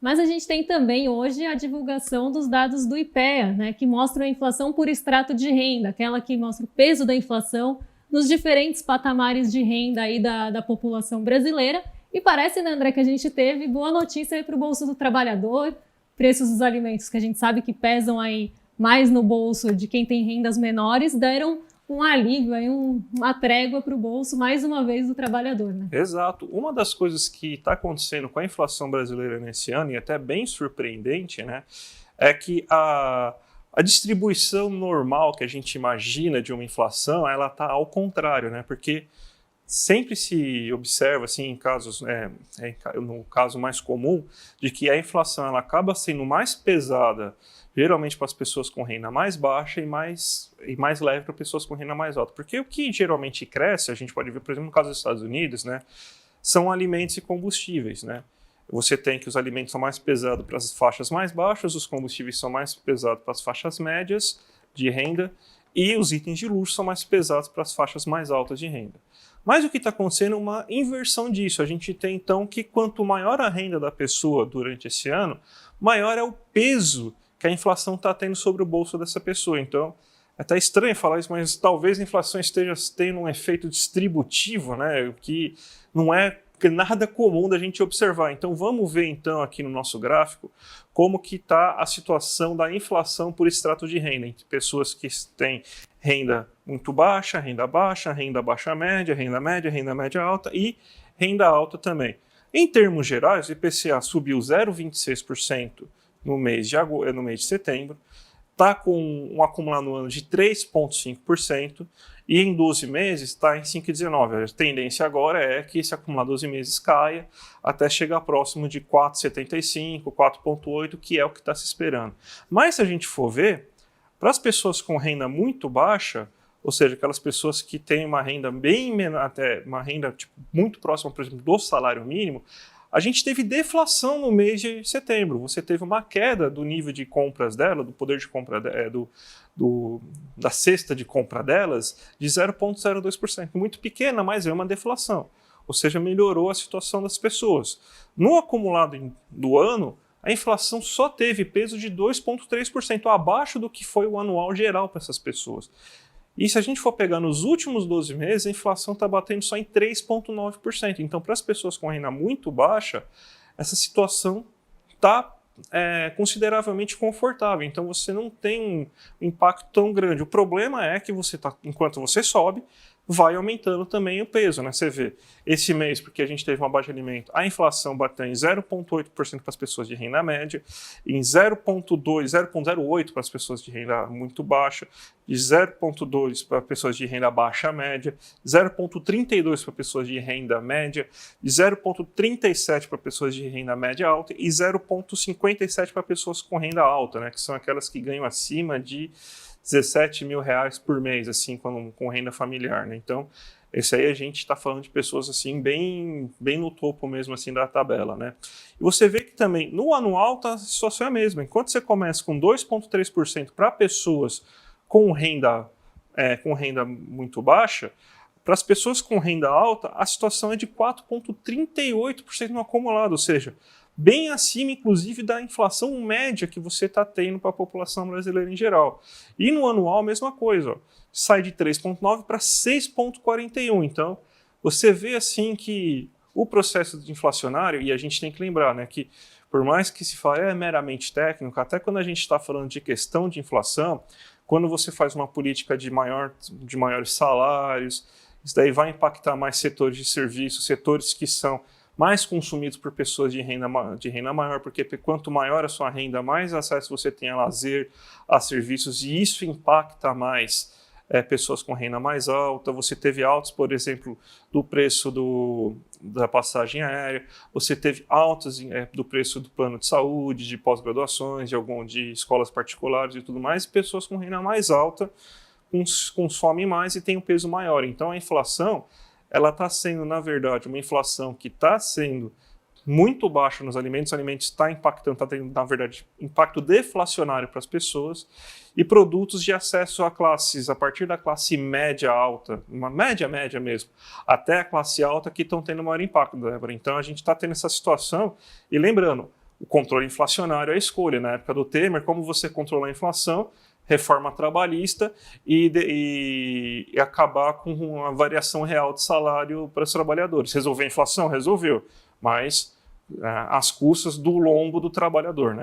Mas a gente tem também hoje a divulgação dos dados do IPEA, né, que mostram a inflação por extrato de renda, aquela que mostra o peso da inflação nos diferentes patamares de renda aí da população brasileira. E parece, né, André, que a gente teve boa notícia aí para o bolso do trabalhador, preços dos alimentos que a gente sabe que pesam aí mais no bolso de quem tem rendas menores, deram um alívio, aí uma trégua para o bolso, mais uma vez, do trabalhador, né? Exato. Uma das coisas que está acontecendo com a inflação brasileira nesse ano, e até bem surpreendente, né, é que a distribuição normal que a gente imagina de uma inflação, ela está ao contrário, né, porque sempre se observa, assim, em casos, no caso mais comum, de que a inflação ela acaba sendo mais pesada, geralmente para as pessoas com renda mais baixa e mais leve para pessoas com renda mais alta. Porque o que geralmente cresce, a gente pode ver, por exemplo, no caso dos Estados Unidos, né, são alimentos e combustíveis, né? Você tem que os alimentos são mais pesados para as faixas mais baixas, os combustíveis são mais pesados para as faixas médias de renda e os itens de luxo são mais pesados para as faixas mais altas de renda. Mas o que está acontecendo é uma inversão disso. A gente tem, então, que quanto maior a renda da pessoa durante esse ano, maior é o peso que a inflação está tendo sobre o bolso dessa pessoa. Então, é até estranho falar isso, mas talvez a inflação esteja tendo um efeito distributivo, né, o que não é nada comum da gente observar. Então, vamos ver, então, aqui no nosso gráfico, como que está a situação da inflação por extrato de renda, entre pessoas que têm renda muito baixa, renda baixa média, renda média alta e renda alta também. Em termos gerais, o IPCA subiu 0,26% no mês de setembro, está com um acumulado no ano de 3,5% e em 12 meses está em 5,19%. A tendência agora é que esse acumulado 12 meses caia até chegar próximo de 4,75%, 4,8%, que é o que está se esperando. Mas se a gente for ver, para as pessoas com renda muito baixa, ou seja, aquelas pessoas que têm uma renda bem menor, até uma renda muito próxima, por exemplo, do salário mínimo, a gente teve deflação no mês de setembro. Você teve uma queda do nível de compras dela, do poder de compra da cesta de compra delas, de 0,02%. Muito pequena, mas é uma deflação. Ou seja, melhorou a situação das pessoas. No acumulado do ano, a inflação só teve peso de 2,3%, abaixo do que foi o anual geral para essas pessoas. E se a gente for pegar nos últimos 12 meses, a inflação está batendo só em 3,9%. Então, para as pessoas com renda muito baixa, essa situação está consideravelmente confortável. Então, você não tem um impacto tão grande. O problema é que enquanto você sobe, vai aumentando também o peso, né? Você vê, esse mês, porque a gente teve uma baixa de alimento, a inflação bateu em 0,8% para as pessoas de renda média, em 0,08% para as pessoas de renda muito baixa, de 0,2% para pessoas de renda baixa média, 0,32% para pessoas de renda média, de 0,37% para pessoas de renda média alta e 0,57% para pessoas com renda alta, né? Que são aquelas que ganham acima de 17 mil reais por mês, assim, com renda familiar, né? Então, esse aí a gente está falando de pessoas, assim, bem no topo mesmo, assim, da tabela, né? E você vê que também, no anual, a situação é a mesma. Enquanto você começa com 2,3% para pessoas com renda muito baixa, para as pessoas com renda alta, a situação é de 4,38% no acumulado, ou seja, bem acima, inclusive, da inflação média que você está tendo para a população brasileira em geral. E no anual, a mesma coisa, ó, sai de 3,9 para 6,41. Então, você vê assim que o processo inflacionário, e a gente tem que lembrar, né, que por mais que se fale meramente técnico, até quando a gente está falando de questão de inflação, quando você faz uma política de maiores salários, isso daí vai impactar mais setores de serviços, setores que são mais consumidos por pessoas de renda maior, porque quanto maior a sua renda, mais acesso você tem a lazer, a serviços, e isso impacta mais pessoas com renda mais alta. Você teve altos, por exemplo, do preço da passagem aérea, você teve altos do preço do plano de saúde, de pós-graduações, de escolas particulares e tudo mais, e pessoas com renda mais alta consomem mais e têm um peso maior. Então a inflação, ela está sendo, na verdade, uma inflação que está sendo muito baixa nos alimentos, os alimentos está impactando, está tendo, na verdade, impacto deflacionário para as pessoas, e produtos de acesso a classes, a partir da classe média alta, uma média mesmo, até a classe alta, que estão tendo maior impacto, Débora. Então a gente está tendo essa situação, e lembrando, o controle inflacionário é a escolha. Na época do Temer, como você controlar a inflação, reforma trabalhista e acabar com uma variação real de salário para os trabalhadores. Resolver a inflação? Resolveu, mas às custas do lombo do trabalhador, né?